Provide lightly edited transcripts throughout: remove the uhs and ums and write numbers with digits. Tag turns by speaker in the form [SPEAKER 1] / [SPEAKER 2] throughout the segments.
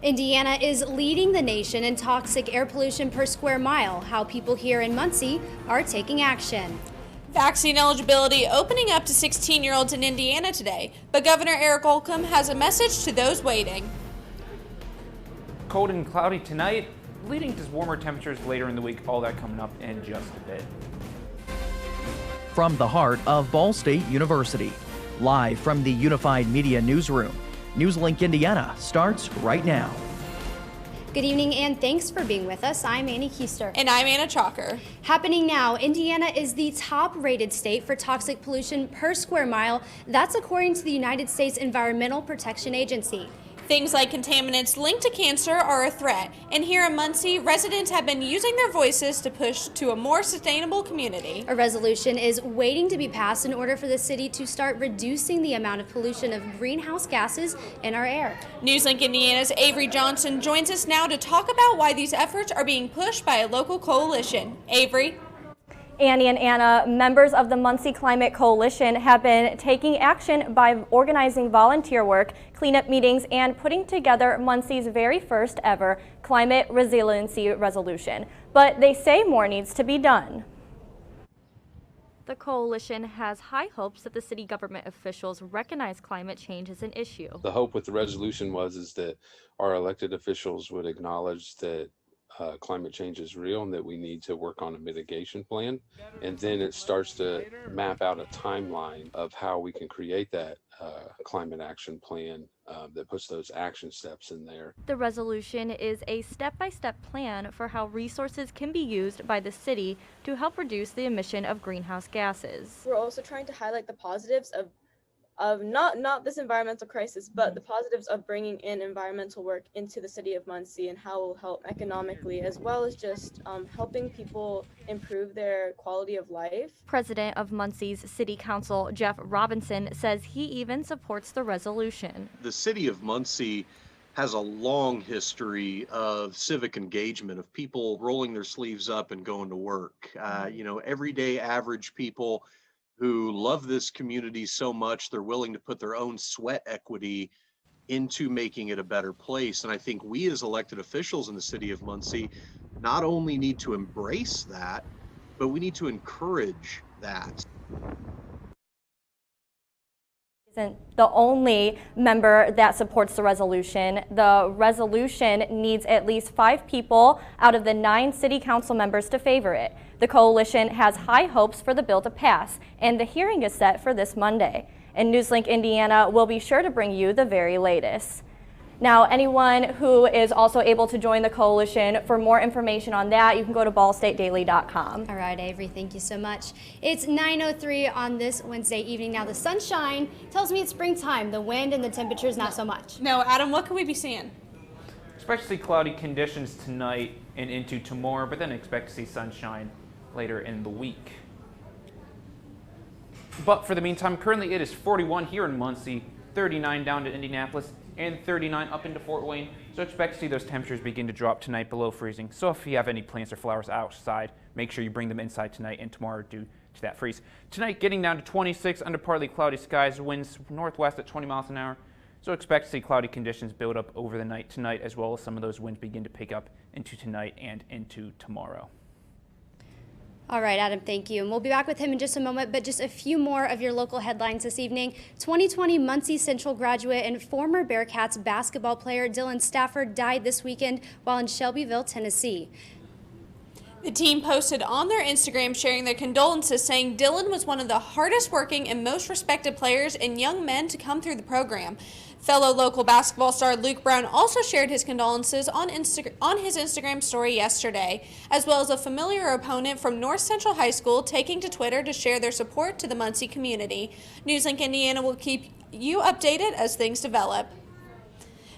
[SPEAKER 1] Indiana is leading the nation in toxic air pollution per square mile. How people here in Muncie are taking action.
[SPEAKER 2] Vaccine eligibility opening up to 16-year-olds in Indiana today, but Governor Eric Holcomb has a message to those waiting.
[SPEAKER 3] Cold and cloudy tonight, leading to warmer temperatures later in the week. All that coming up in just a bit.
[SPEAKER 4] From the heart of Ball State University, live from the Unified Media Newsroom, NewsLink Indiana starts right now.
[SPEAKER 1] Good evening and thanks for being with us. I'm Annie Keister.
[SPEAKER 2] And I'm Anna Chalker.
[SPEAKER 1] Happening now, Indiana is the top-rated state for toxic pollution per square mile. That's according to the United States Environmental Protection Agency.
[SPEAKER 2] Things like contaminants linked to cancer are a threat, and here in Muncie, residents have been using their voices to push to a more sustainable community.
[SPEAKER 1] A resolution is waiting to be passed in order for the city to start reducing the amount of pollution of greenhouse gases in our air.
[SPEAKER 2] NewsLink Indiana's Avery Johnson joins us now to talk about why these efforts are being pushed by a local coalition. Avery.
[SPEAKER 5] Annie and Anna, members of the Muncie Climate Coalition have been taking action by organizing volunteer work, cleanup meetings, and putting together Muncie's very first ever climate resiliency resolution. But they say more needs to be done. The coalition has high hopes that the city government officials recognize climate change as an issue.
[SPEAKER 6] The hope with the resolution is that our elected officials would acknowledge that climate change is real and that we need to work on a mitigation plan. And then it starts to map out a timeline of how we can create that climate action plan that puts those action steps in there.
[SPEAKER 5] The resolution is a step-by-step plan for how resources can be used by the city to help reduce the emission of greenhouse gases.
[SPEAKER 7] We're also trying to highlight the positives of not this environmental crisis, but the positives of bringing in environmental work into the city of Muncie and how it will help economically, as well as just helping people improve their quality of life.
[SPEAKER 5] President of Muncie's City Council, Jeff Robinson, says he even supports the resolution.
[SPEAKER 8] The city of Muncie has a long history of civic engagement, of people rolling their sleeves up and going to work. Everyday average people who love this community so much, they're willing to put their own sweat equity into making it a better place. And I think we as elected officials in the city of Muncie not only need to embrace that, but we need to encourage that.
[SPEAKER 5] Isn't the only member that supports the resolution. The resolution needs at least 5 people out of the 9 city council members to favor it. The coalition has high hopes for the bill to pass, and the hearing is set for this Monday. And NewsLink Indiana will be sure to bring you the very latest. Now, anyone who is also able to join the coalition, for more information on that, you can go to ballstatedaily.com.
[SPEAKER 1] All right, Avery, thank you so much. It's 9:03 on this Wednesday evening. Now, the sunshine tells me it's springtime. The wind and the temperatures, not so much.
[SPEAKER 2] No, Adam, what can we be seeing?
[SPEAKER 3] Especially cloudy conditions tonight and into tomorrow, but then expect to see sunshine later in the week. But for the meantime, currently it is 41 here in Muncie, 39 down to Indianapolis, and 39 up into Fort Wayne. So expect to see those temperatures begin to drop tonight below freezing. So if you have any plants or flowers outside, make sure you bring them inside tonight and tomorrow due to that freeze. Tonight getting down to 26 under partly cloudy skies, winds northwest at 20 miles an hour. So expect to see cloudy conditions build up over the night tonight, as well as some of those winds begin to pick up into tonight and into tomorrow.
[SPEAKER 1] All right, Adam, thank you. And we'll be back with him in just a moment, but just a few more of your local headlines this evening. 2020 Muncie Central graduate and former Bearcats basketball player Dylan Stafford died this weekend while in Shelbyville, Tennessee.
[SPEAKER 2] The team posted on their Instagram sharing their condolences, saying Dylan was one of the hardest working and most respected players and young men to come through the program. Fellow local basketball star Luke Brown also shared his condolences on his Instagram story yesterday, as well as a familiar opponent from North Central High School taking to Twitter to share their support to the Muncie community. NewsLink Indiana will keep you updated as things develop.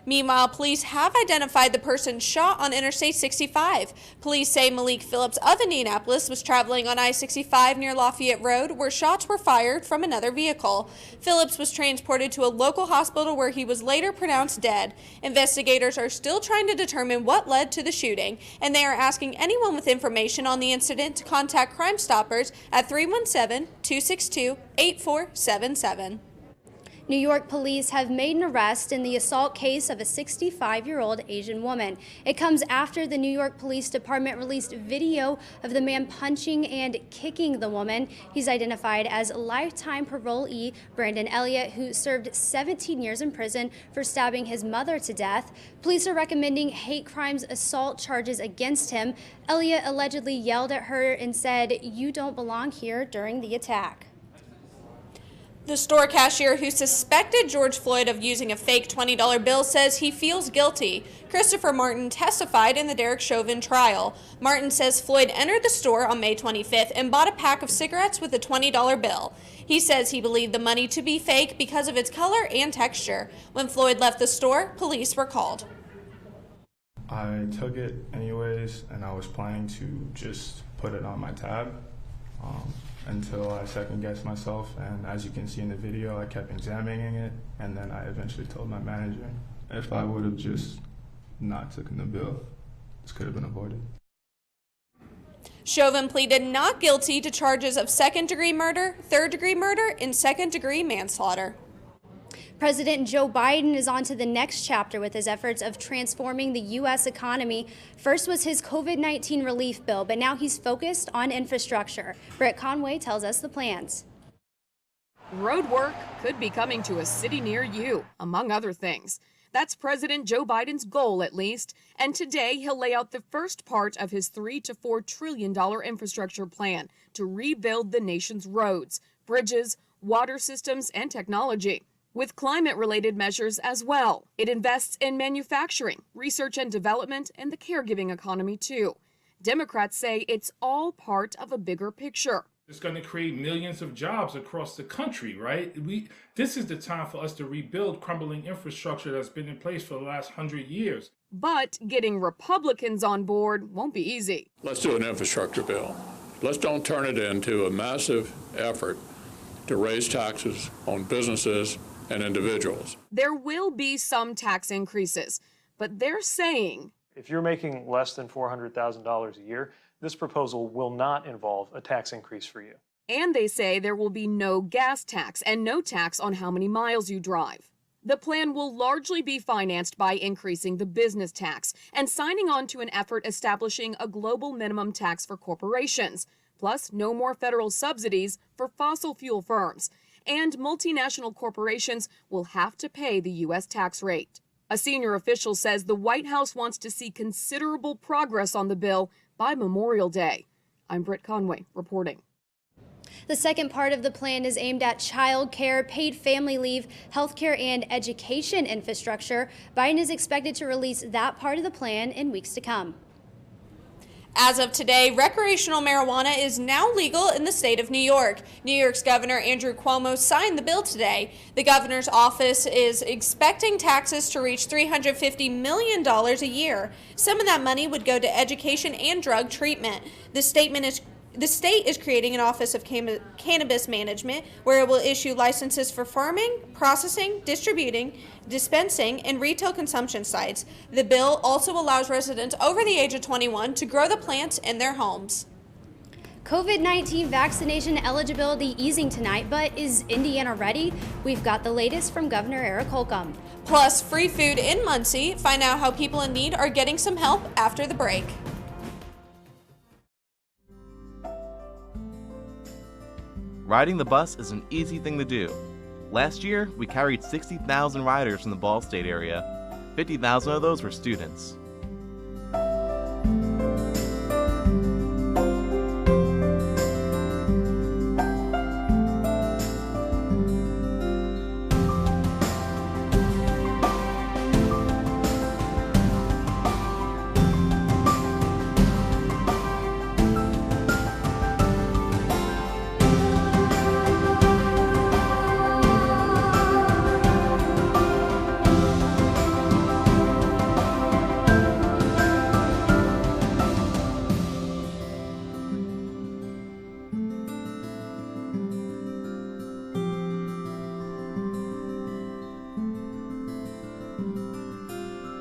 [SPEAKER 2] Meanwhile, police have identified the person shot on Interstate 65. Police say Malik Phillips of Indianapolis was traveling on I-65 near Lafayette Road, where shots were fired from another vehicle. Phillips was transported to a local hospital where he was later pronounced dead. Investigators are still trying to determine what led to the shooting, and they are asking anyone with information on the incident to contact Crime Stoppers at 317-262-8477.
[SPEAKER 1] New York police have made an arrest in the assault case of a 65-year-old Asian woman. It comes after the New York Police Department released video of the man punching and kicking the woman. He's identified as lifetime parolee Brandon Elliott, who served 17 years in prison for stabbing his mother to death. Police are recommending hate crimes assault charges against him. Elliott allegedly yelled at her and said, "You don't belong here," during the attack.
[SPEAKER 2] The store cashier who suspected George Floyd of using a fake $20 bill says he feels guilty. Christopher Martin testified in the Derek Chauvin trial. Martin says Floyd entered the store on May 25th and bought a pack of cigarettes with a $20 bill. He says he believed the money to be fake because of its color and texture. When Floyd left the store, police were called.
[SPEAKER 9] I took it anyways, and I was planning to just put it on my tab. Until I second-guessed myself, and as you can see in the video, I kept examining it, and then I eventually told my manager. If I would have just not taken the bill, this could have been avoided.
[SPEAKER 2] Chauvin pleaded not guilty to charges of second-degree murder, third-degree murder, and second-degree manslaughter.
[SPEAKER 1] President Joe Biden is on to the next chapter with his efforts of transforming the U.S. economy. First was his COVID-19 relief bill, but now he's focused on infrastructure. Britt Conway tells us the plans.
[SPEAKER 10] Road work could be coming to a city near you, among other things. That's President Joe Biden's goal, at least. And today he'll lay out the first part of his $3 to $4 trillion infrastructure plan to rebuild the nation's roads, bridges, water systems, and technology, with climate-related measures as well. It invests in manufacturing, research and development, and the caregiving economy, too. Democrats say it's all part of a bigger picture.
[SPEAKER 11] It's going to create millions of jobs across the country, right? This is the time for us to rebuild crumbling infrastructure that's been in place for the last 100 years.
[SPEAKER 10] But getting Republicans on board won't be easy.
[SPEAKER 12] Let's do an infrastructure bill. Let's don't turn it into a massive effort to raise taxes on businesses and individuals.
[SPEAKER 10] There will be some tax increases, but they're saying
[SPEAKER 13] if you're making less than $400,000 a year, this proposal will not involve a tax increase for you.
[SPEAKER 10] And they say there will be no gas tax and no tax on how many miles you drive. The plan will largely be financed by increasing the business tax and signing on to an effort establishing a global minimum tax for corporations, plus no more federal subsidies for fossil fuel firms. And multinational corporations will have to pay the U.S. tax rate. A senior official says the White House wants to see considerable progress on the bill by Memorial Day. I'm Britt Conway reporting.
[SPEAKER 1] The second part of the plan is aimed at child care, paid family leave, healthcare, and education infrastructure. Biden is expected to release that part of the plan in weeks to come.
[SPEAKER 2] As of today, recreational marijuana is now legal in the state of New York. New York's Governor Andrew Cuomo signed the bill today. The governor's office is expecting taxes to reach $350 million a year. Some of that money would go to education and drug treatment. The state is creating an Office of Cannabis Management where it will issue licenses for farming, processing, distributing, dispensing, and retail consumption sites. The bill also allows residents over the age of 21 to grow the plants in their homes.
[SPEAKER 1] COVID-19 vaccination eligibility easing tonight, but is Indiana ready? We've got the latest from Governor Eric Holcomb.
[SPEAKER 2] Plus, free food in Muncie. Find out how people in need are getting some help after the break.
[SPEAKER 14] Riding the bus is an easy thing to do. Last year, we carried 60,000 riders from the Ball State area. 50,000 of those were students.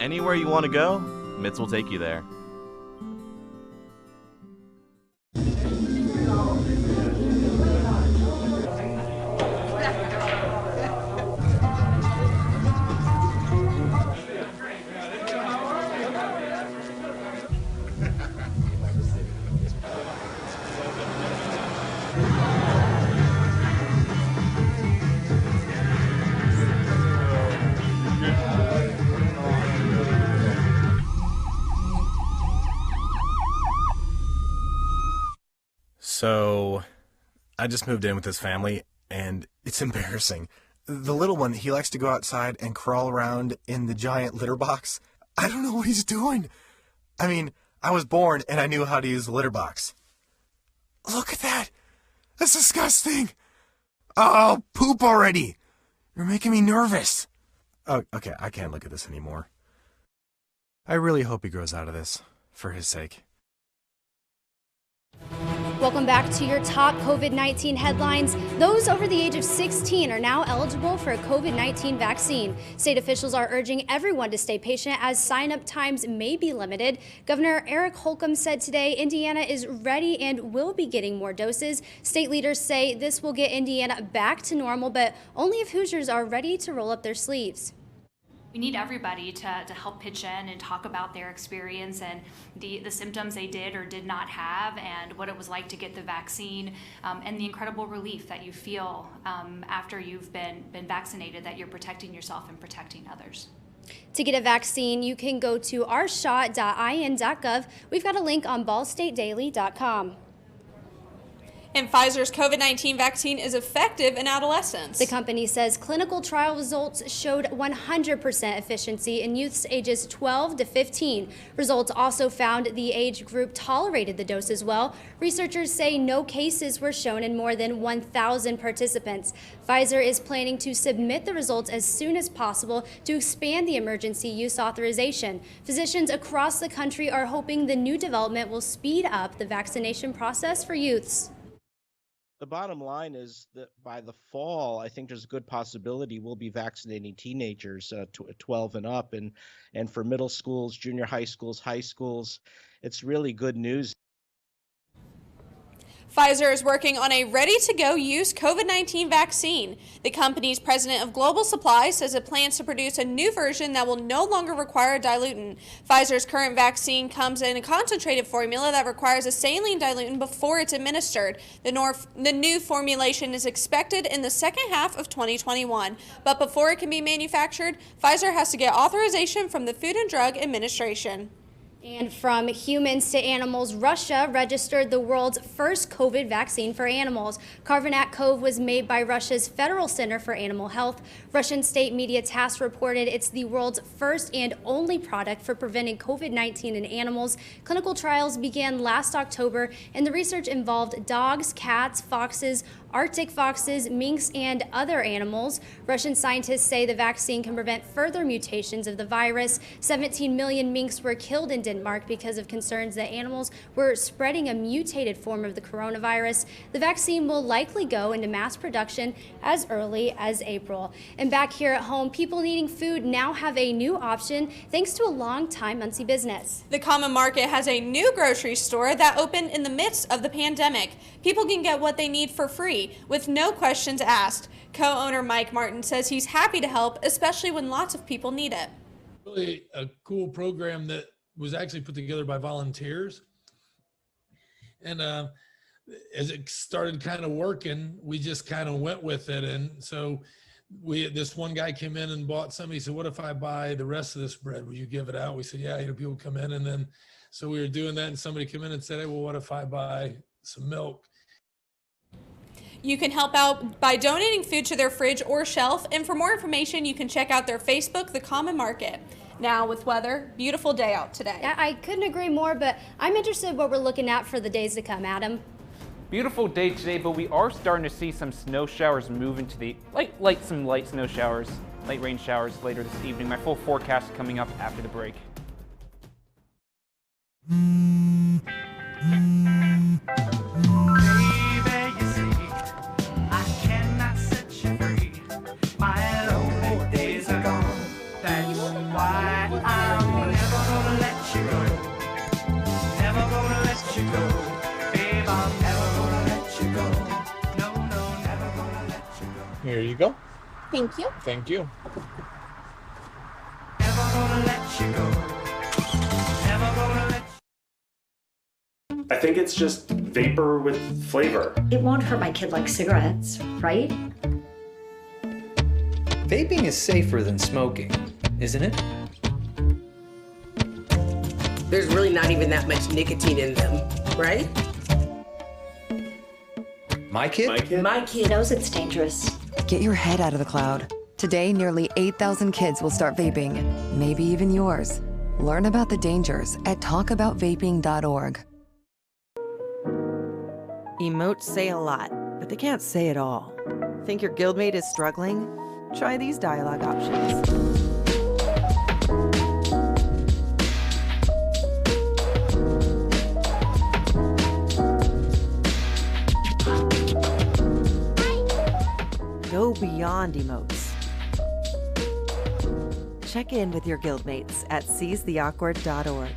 [SPEAKER 14] Anywhere you want to go, MITS will take you there.
[SPEAKER 15] So I just moved in with this family, and it's embarrassing. The little one, he likes to go outside and crawl around in the giant litter box. I don't know what he's doing. I mean, I was born and I knew how to use the litter box. Look at that. That's disgusting. Oh, poop already. You're making me nervous. Oh, okay, I can't look at this anymore. I really hope he grows out of this, for his sake.
[SPEAKER 1] Welcome back to your top COVID-19 headlines. Those over the age of 16 are now eligible for a COVID-19 vaccine. State officials are urging everyone to stay patient as sign-up times may be limited. Governor Eric Holcomb said today Indiana is ready and will be getting more doses. State leaders say this will get Indiana back to normal, but only if Hoosiers are ready to roll up their sleeves.
[SPEAKER 16] We need everybody to help pitch in and talk about their experience and the symptoms they did or did not have and what it was like to get the vaccine and the incredible relief that you feel after you've been vaccinated, that you're protecting yourself and protecting others.
[SPEAKER 1] To get a vaccine, you can go to ourshot.in.gov. We've got a link on ballstatedaily.com.
[SPEAKER 2] And Pfizer's COVID-19 vaccine is effective in adolescents.
[SPEAKER 1] The company says clinical trial results showed 100% efficiency in youths ages 12 to 15. Results also found the age group tolerated the dose as well. Researchers say no cases were shown in more than 1,000 participants. Pfizer is planning to submit the results as soon as possible to expand the emergency use authorization. Physicians across the country are hoping the new development will speed up the vaccination process for youths.
[SPEAKER 17] The bottom line is that by the fall, I think there's a good possibility we'll be vaccinating teenagers 12 and up, and for middle schools, junior high schools, it's really good news.
[SPEAKER 2] Pfizer is working on a ready-to-go use COVID-19 vaccine. The company's president of global supply says it plans to produce a new version that will no longer require a diluent. Pfizer's current vaccine comes in a concentrated formula that requires a saline diluent before it's administered. The new formulation is expected in the second half of 2021. But before it can be manufactured, Pfizer has to get authorization from the Food and Drug Administration.
[SPEAKER 1] And from humans to animals, Russia registered the world's first COVID vaccine for animals. Karvanak Cove was made by Russia's Federal Center for Animal Health. Russian state media TASS reported it's the world's first and only product for preventing COVID-19 in animals. Clinical trials began last October, and the research involved dogs, cats, foxes, Arctic foxes, minks, and other animals. Russian scientists say the vaccine can prevent further mutations of the virus. 17 million minks were killed in Denmark because of concerns that animals were spreading a mutated form of the coronavirus. The vaccine will likely go into mass production as early as April. And back here at home, people needing food now have a new option thanks to a long-time Muncie business.
[SPEAKER 2] The Common Market has a new grocery store that opened in the midst of the pandemic. People can get what they need for free, with no questions asked. Co-owner Mike Martin says he's happy to help, especially when lots of people need it.
[SPEAKER 18] Really a cool program that was actually put together by volunteers. And as it started kind of working, we just kind of went with it. And so this one guy came in and bought some. He said, "What if I buy the rest of this bread? Will you give it out?" We said, "Yeah." People come in, and then so we were doing that, and somebody came in and said, "Hey, well, what if I buy some milk?"
[SPEAKER 2] You can help out by donating food to their fridge or shelf, and for more information, you can check out their Facebook, The Common Market. Now with weather, beautiful day out today.
[SPEAKER 1] Yeah, I couldn't agree more, but I'm interested in what we're looking at for the days to come, Adam.
[SPEAKER 3] Beautiful day today, but we are starting to see some snow showers move into the some light snow showers, light rain showers later this evening. My full forecast coming up after the break.
[SPEAKER 19] Here you go.
[SPEAKER 20] Thank you.
[SPEAKER 19] Thank you.
[SPEAKER 21] I think it's just vapor with flavor.
[SPEAKER 20] It won't hurt my kid like cigarettes, right?
[SPEAKER 22] Vaping is safer than smoking, isn't it?
[SPEAKER 23] There's really not even that much nicotine in them, right?
[SPEAKER 22] My kid?
[SPEAKER 20] My kid knows it's dangerous.
[SPEAKER 4] Get your head out of the cloud. Today, nearly 8,000 kids will start vaping, maybe even yours. Learn about the dangers at talkaboutvaping.org.
[SPEAKER 19] Emotes say a lot, but they can't say it all. Think your guildmate is struggling? Try these dialogue options. Go beyond emotes. Check in with your guildmates at seizetheawkward.org.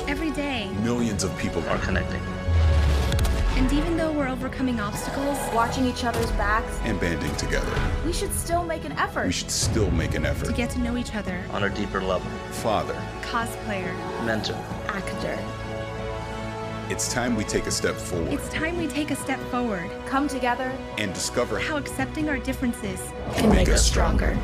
[SPEAKER 23] Every day,
[SPEAKER 24] Millions of people are connecting
[SPEAKER 23] and even though we're overcoming obstacles,
[SPEAKER 25] watching each other's backs,
[SPEAKER 24] and banding together.
[SPEAKER 25] we should still make an effort.
[SPEAKER 24] We should still make an
[SPEAKER 23] to
[SPEAKER 24] effort.
[SPEAKER 23] get to know each other,
[SPEAKER 24] On a deeper level. Father.
[SPEAKER 23] cosplayer,
[SPEAKER 24] Mentor.
[SPEAKER 23] actor.
[SPEAKER 24] It's time we take a step forward
[SPEAKER 23] It's time we take a step forward.
[SPEAKER 25] Come together
[SPEAKER 24] and discover
[SPEAKER 23] How accepting our differences
[SPEAKER 24] can make us stronger.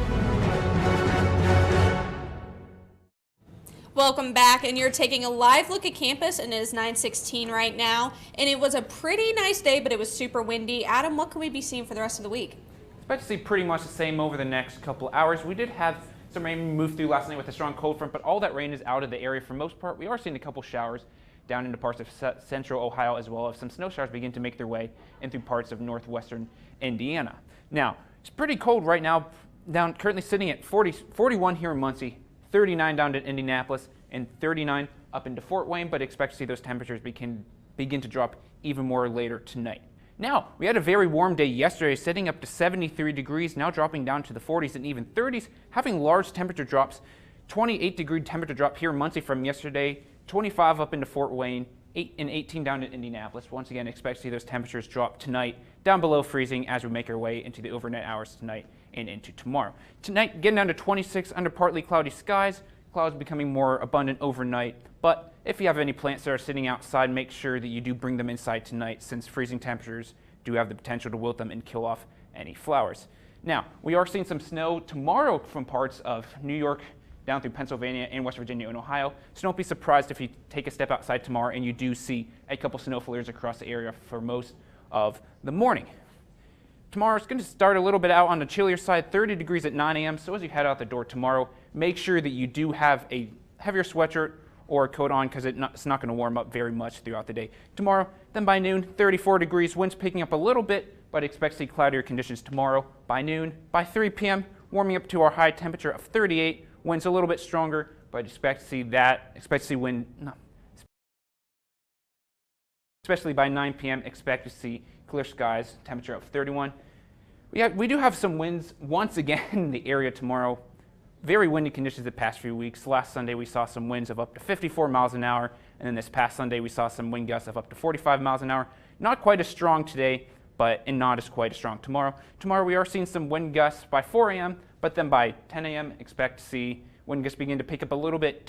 [SPEAKER 2] Welcome back, and you're taking a live look at campus, and it is 9:16 right now, and it was a pretty nice day, but it was super windy. Adam, what can we be seeing for the rest of the week?
[SPEAKER 3] Expect to see pretty much the same over the next couple hours. We did have some rain move through last night with a strong cold front, but all that rain is out of the area for the most part. We are seeing a couple showers down into parts of central Ohio, as well as some snow showers begin to make their way in through parts of northwestern Indiana. Now, it's pretty cold right now, currently sitting at 41 here in Muncie, 39 down to Indianapolis, and 39 up into Fort Wayne, but expect to see those temperatures begin to drop even more later tonight. Now, we had a very warm day yesterday, sitting up to 73 degrees, now dropping down to the 40s and even 30s, having large temperature drops. 28-degree temperature drop here in Muncie from yesterday, 25 up into Fort Wayne, 18 down to Indianapolis. Once again, expect to see those temperatures drop tonight, down below freezing as we make our way into the overnight hours tonight and into tomorrow. Tonight, getting down to 26 under partly cloudy skies, clouds becoming more abundant overnight. But if you have any plants that are sitting outside, make sure that you do bring them inside tonight, since freezing temperatures do have the potential to wilt them and kill off any flowers. Now, we are seeing some snow tomorrow from parts of New York down through Pennsylvania and West Virginia and Ohio. So don't be surprised if you take a step outside tomorrow and you do see a couple snow flares across the area for most of the morning. Tomorrow it's going to start a little bit out on the chillier side, 30 degrees at 9 a.m. So as you head out the door tomorrow, make sure that you do have a heavier sweatshirt or a coat on, because it's not going to warm up very much throughout the day. Tomorrow, then by noon, 34 degrees, winds picking up a little bit, but expect to see cloudier conditions tomorrow. By noon, by 3 p.m., warming up to our high temperature of 38, winds a little bit stronger, but expect to see wind, especially by 9 p.m., expect to see clear skies, temperature of 31. We do have some winds once again in the area tomorrow. Very windy conditions the past few weeks. Last Sunday we saw some winds of up to 54 miles an hour, and then this past Sunday we saw some wind gusts of up to 45 miles an hour. Not quite as strong today, and not as quite as strong tomorrow. Tomorrow we are seeing some wind gusts by 4 a.m., but then by 10 a.m. expect to see wind gusts begin to pick up a little bit,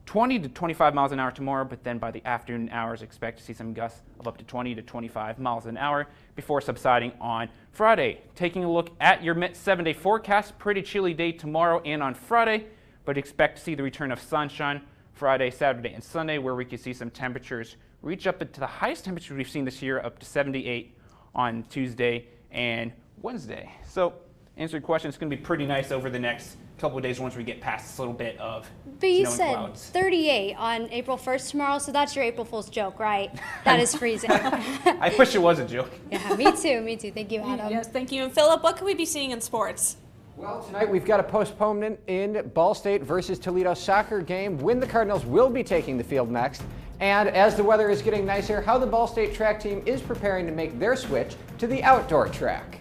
[SPEAKER 3] 20 to 25 miles an hour tomorrow, but then by the afternoon hours, expect to see some gusts of up to 20 to 25 miles an hour before subsiding on Friday. Taking a look at your 7-day forecast, pretty chilly day tomorrow and on Friday, but expect to see the return of sunshine Friday, Saturday, and Sunday, where we can see some temperatures reach up to the highest temperature we've seen this year, up to 78 on Tuesday and Wednesday. So, answer your question, it's going to be pretty nice over the next couple of days once we get past this little bit of
[SPEAKER 1] But you
[SPEAKER 3] snow and
[SPEAKER 1] said
[SPEAKER 3] clouds.
[SPEAKER 1] 38 on April 1st tomorrow, so that's your April Fool's joke, right? That is freezing.
[SPEAKER 3] I wish it was a joke.
[SPEAKER 1] Yeah, me too. Thank you, Adam.
[SPEAKER 2] Yes, thank you. And Philip, what can we be seeing in sports?
[SPEAKER 26] Well, tonight we've got a postponement in Ball State versus Toledo soccer game, when the Cardinals will be taking the field next. And as the weather is getting nicer, how the Ball State track team is preparing to make their switch to the outdoor track.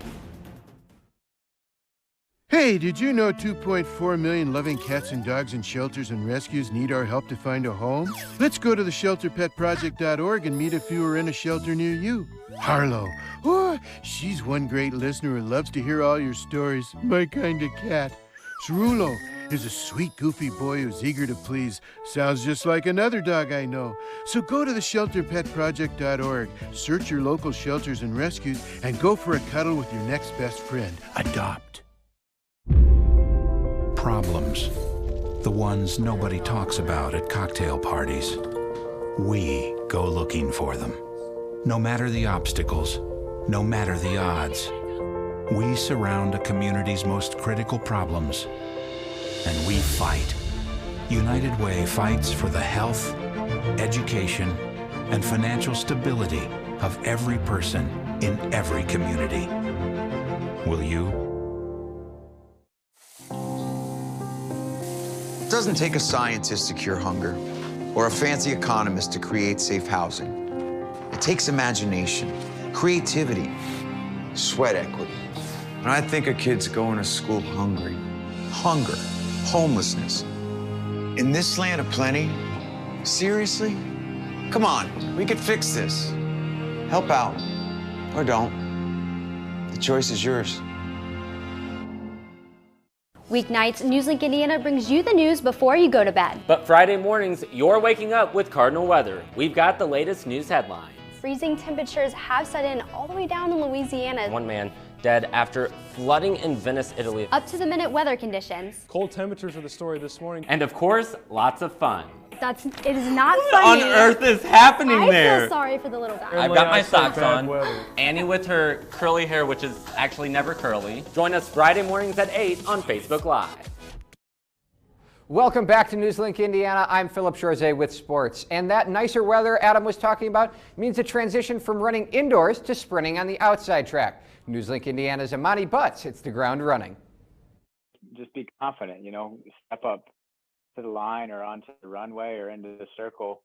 [SPEAKER 27] Hey, did you know 2.4 million loving cats and dogs in shelters and rescues need our help to find a home? Let's go to theshelterpetproject.org and meet a few who are in a shelter near you. Harlow, oh, she's one great listener who loves to hear all your stories. My kind of cat. Cerulo is a sweet, goofy boy who's eager to please. Sounds just like another dog I know. So go to theshelterpetproject.org, search your local shelters and rescues, and go for a cuddle with your next best friend. Adopt.
[SPEAKER 28] Problems,
[SPEAKER 5] the ones nobody talks about at cocktail parties. We go looking for them. No matter the obstacles, no matter the odds, we surround a community's most critical problems, and we fight. United Way fights for the health, education, and financial stability of every person in every community. Will you?
[SPEAKER 6] It doesn't take a scientist to cure hunger or a fancy economist to create safe housing. It takes imagination, creativity, sweat equity. And I think of kids going to school hungry. Hunger, homelessness. In this land of plenty, seriously? Come on, we could fix this. Help out, or don't. The choice is yours.
[SPEAKER 1] Weeknights, NewsLink Indiana brings you the news before you go to bed.
[SPEAKER 7] But Friday mornings, you're waking up with Cardinal weather. We've got the latest news headlines.
[SPEAKER 1] Freezing temperatures have set in all the way down in Louisiana.
[SPEAKER 7] One man dead after flooding in Venice, Italy.
[SPEAKER 1] Up-to-the-minute weather conditions.
[SPEAKER 8] Cold temperatures are the story this morning.
[SPEAKER 7] And of course, lots of fun.
[SPEAKER 1] It is not
[SPEAKER 7] What
[SPEAKER 1] funny.
[SPEAKER 7] on earth is happening there?
[SPEAKER 1] I feel sorry for the little guy.
[SPEAKER 7] I've got my socks on. Annie with her curly hair, which is actually never curly. Join us Friday mornings at 8 on Facebook Live.
[SPEAKER 26] Welcome back to NewsLink Indiana. I'm Philip Chorzay with sports. And that nicer weather Adam was talking about means a transition from running indoors to sprinting on the outside track. NewsLink Indiana's Imani Butts hits the ground running.
[SPEAKER 9] Just be confident, step up to the line or onto the runway or into the circle,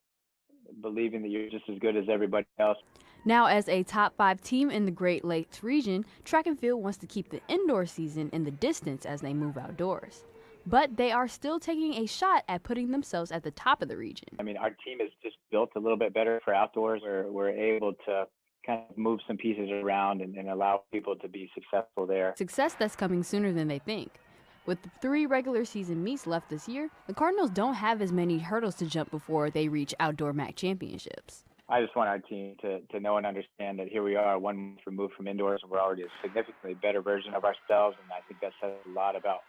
[SPEAKER 9] believing that you're just as good as everybody else.
[SPEAKER 11] Now, as a top 5 team in the Great Lakes region, track and field wants to keep the indoor season in the distance as they move outdoors. But they are still taking a shot at putting themselves at the top of the region.
[SPEAKER 9] I mean, our team is just built a little bit better for outdoors, where we're able to kind of move some pieces around and allow people to be successful there.
[SPEAKER 11] Success that's coming sooner than they think. With the 3 regular season meets left this year, the Cardinals don't have as many hurdles to jump before they reach outdoor MAC championships.
[SPEAKER 9] I just want our team to know and understand that here we are 1 month removed from indoors, and we're already a significantly better version of ourselves, and I think that says a lot about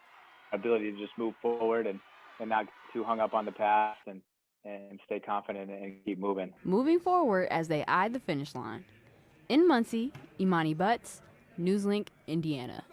[SPEAKER 9] our ability to just move forward and not get too hung up on the past and stay confident and keep moving.
[SPEAKER 11] Moving forward as they eye the finish line. In Muncie, Imani Butts, NewsLink, Indiana.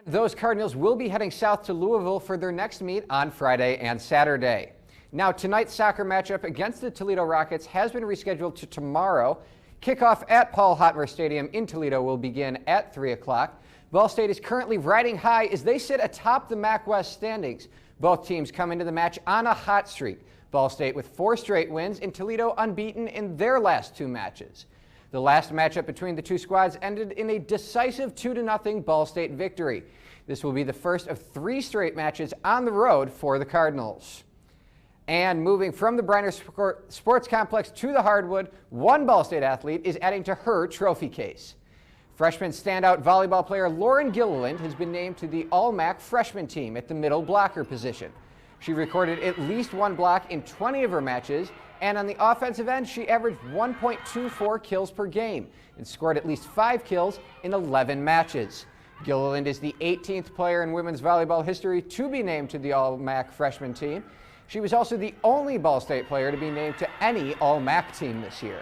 [SPEAKER 26] Those Cardinals will be heading south to Louisville for their next meet on Friday and Saturday. Now, tonight's soccer matchup against the Toledo Rockets has been rescheduled to tomorrow. Kickoff at Paul Hotmer Stadium in Toledo will begin at 3 o'clock. Ball State is currently riding high as they sit atop the MAC West standings. Both teams come into the match on a hot streak. Ball State with 4 straight wins and Toledo unbeaten in their last 2 matches. The last matchup between the two squads ended in a decisive 2-0 Ball State victory. This will be the first of 3 straight matches on the road for the Cardinals. And moving from the Briner Sports Complex to the hardwood, one Ball State athlete is adding to her trophy case. Freshman standout volleyball player Lauren Gilliland has been named to the All-MAC freshman team at the middle blocker position. She recorded at least 1 block in 20 of her matches, and on the offensive end, she averaged 1.24 kills per game and scored at least 5 kills in 11 matches. Gilliland is the 18th player in women's volleyball history to be named to the All-MAC freshman team. She was also the only Ball State player to be named to any All-MAC team this year.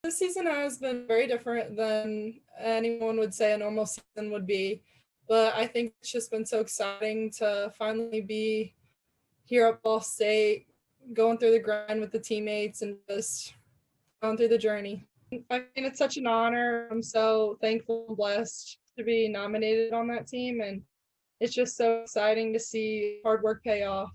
[SPEAKER 12] This season has been very different than anyone would say a normal season would be, but I think it's just been so exciting to finally be here at Ball State, going through the grind with the teammates and just going through the journey. I mean, it's such an honor. I'm so thankful and blessed to be nominated on that team, and it's just so exciting to see hard work pay off.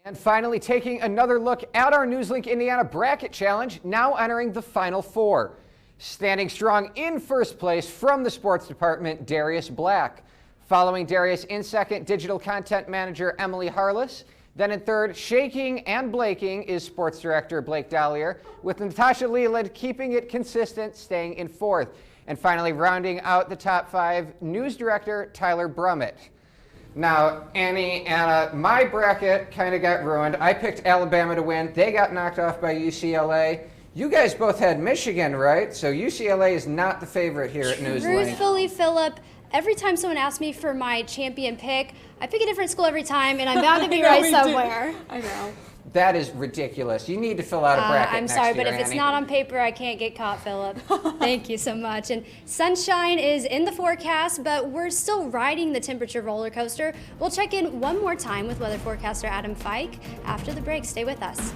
[SPEAKER 26] And finally, taking another look at our NewsLink Indiana Bracket Challenge, now entering the Final 4. Standing strong in first place from the sports department, Darius Black. Following Darius in second, digital content manager Emily Harless. Then in third, shaking and blaking, is sports director Blake Dollier, with Natasha Leland keeping it consistent, staying in fourth. And finally, rounding out the top 5, news director Tyler Brummett. Now, Anna, my bracket kind of got ruined. I picked Alabama to win. They got knocked off by UCLA. You guys both had Michigan, right? So UCLA is not the favorite here at NewsLink.
[SPEAKER 1] Truthfully, Philip, every time someone asks me for my champion pick, I pick a different school every time, and I'm bound to be right somewhere.
[SPEAKER 2] I know.
[SPEAKER 26] That is ridiculous. You need to fill out a bracket
[SPEAKER 1] I'm
[SPEAKER 26] next
[SPEAKER 1] sorry,
[SPEAKER 26] year,
[SPEAKER 1] but if it's
[SPEAKER 26] Annie.
[SPEAKER 1] not on paper, I can't get caught, Philip. Thank you so much. And sunshine is in the forecast, but we're still riding the temperature roller coaster. We'll check in one more time with weather forecaster Adam Fike after the break. Stay with us.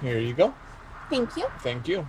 [SPEAKER 10] Here you go.
[SPEAKER 13] Thank you.
[SPEAKER 10] Thank you.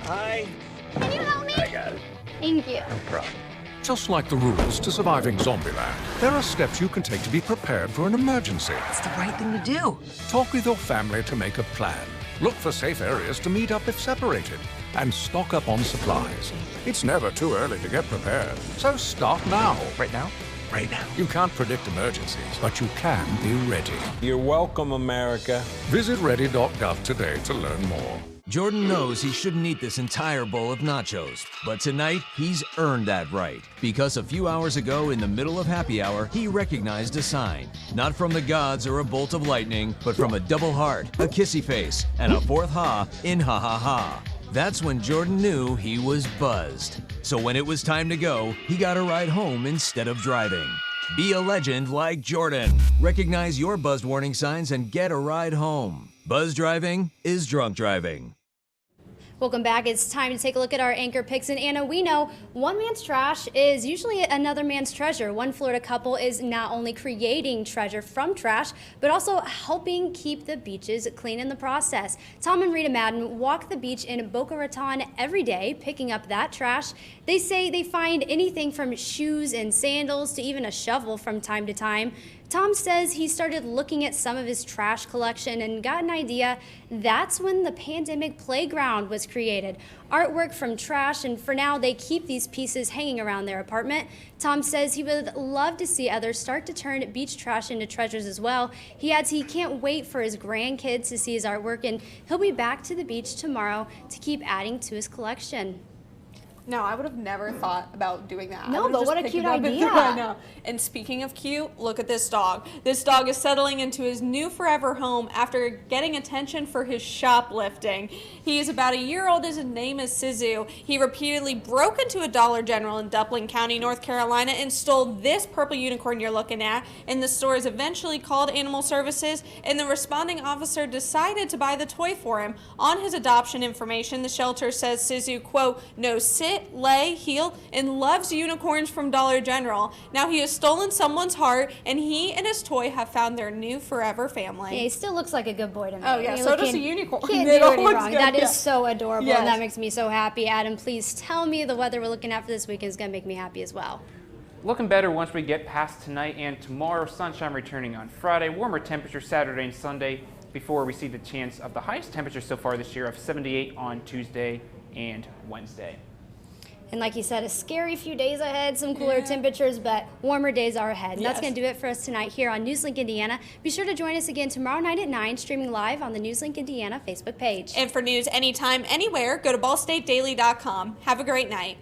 [SPEAKER 13] Hi. Can you help me?
[SPEAKER 10] I got it.
[SPEAKER 13] Thank you.
[SPEAKER 10] No problem.
[SPEAKER 14] Just like the rules to surviving Zombieland, there are steps you can take to be prepared for an emergency.
[SPEAKER 15] It's the right thing to do.
[SPEAKER 14] Talk with your family to make a plan. Look for safe areas to meet up if separated. And stock up on supplies. It's never too early to get prepared, so start now.
[SPEAKER 10] Right now? Right now.
[SPEAKER 14] You can't predict emergencies, but you can be ready.
[SPEAKER 16] You're welcome, America.
[SPEAKER 14] Visit ready.gov today to learn more.
[SPEAKER 17] Jordan knows he shouldn't eat this entire bowl of nachos, but tonight he's earned that right. Because a few hours ago, in the middle of happy hour, he recognized a sign. Not from the gods or a bolt of lightning, but from a double heart, a kissy face, and a fourth ha in ha ha ha. That's when Jordan knew he was buzzed. So when it was time to go, he got a ride home instead of driving. Be a legend like Jordan. Recognize your buzzed warning signs and get a ride home. Buzz driving is drunk driving.
[SPEAKER 1] Welcome back. It's time to take a look at our anchor picks. And Anna, we know one man's trash is usually another man's treasure. One Florida couple is not only creating treasure from trash, but also helping keep the beaches clean in the process. Tom and Rita Madden walk the beach in Boca Raton every day, picking up that trash. They say they find anything from shoes and sandals to even a shovel from time to time. Tom says he started looking at some of his trash collection and got an idea. That's when the pandemic playground was created. Artwork from trash, and for now they keep these pieces hanging around their apartment. Tom says he would love to see others start to turn beach trash into treasures as well. He adds he can't wait for his grandkids to see his artwork, and he'll be back to the beach tomorrow to keep adding to his collection.
[SPEAKER 2] No, I would have never thought about doing that.
[SPEAKER 1] No, but what a cute idea.
[SPEAKER 2] I know. And speaking of cute, look at this dog. This dog is settling into his new forever home after getting attention for his shoplifting. He is about a year old. His name is Sizu. He repeatedly broke into a Dollar General in Duplin County, North Carolina, and stole this purple unicorn you're looking at. And the store is eventually called Animal Services, and the responding officer decided to buy the toy for him. On his adoption information, the shelter says Sizu, quote, knows sit, lay, heel, and loves unicorns from Dollar General. Now he has stolen someone's heart, and he and his toy have found their new forever family.
[SPEAKER 1] Yeah, he still looks like a good boy to me.
[SPEAKER 2] Oh yeah, so does a unicorn.
[SPEAKER 1] Can't do any wrong.
[SPEAKER 2] Good.
[SPEAKER 1] That is so adorable,
[SPEAKER 2] Yes.
[SPEAKER 1] and that makes me so happy. Adam, please tell me the weather we're looking at for this weekend is going to make me happy as well.
[SPEAKER 3] Looking better once we get past tonight and tomorrow. Sunshine returning on Friday. Warmer temperatures Saturday and Sunday before we see the chance of the highest temperature so far this year of 78 on Tuesday and Wednesday.
[SPEAKER 1] And like you said, a scary few days ahead, some cooler temperatures, but warmer days are ahead. And that's going to do it for us tonight here on NewsLink Indiana. Be sure to join us again tomorrow night at 9, streaming live on the NewsLink Indiana Facebook page.
[SPEAKER 2] And for news anytime, anywhere, go to ballstatedaily.com. Have a great night.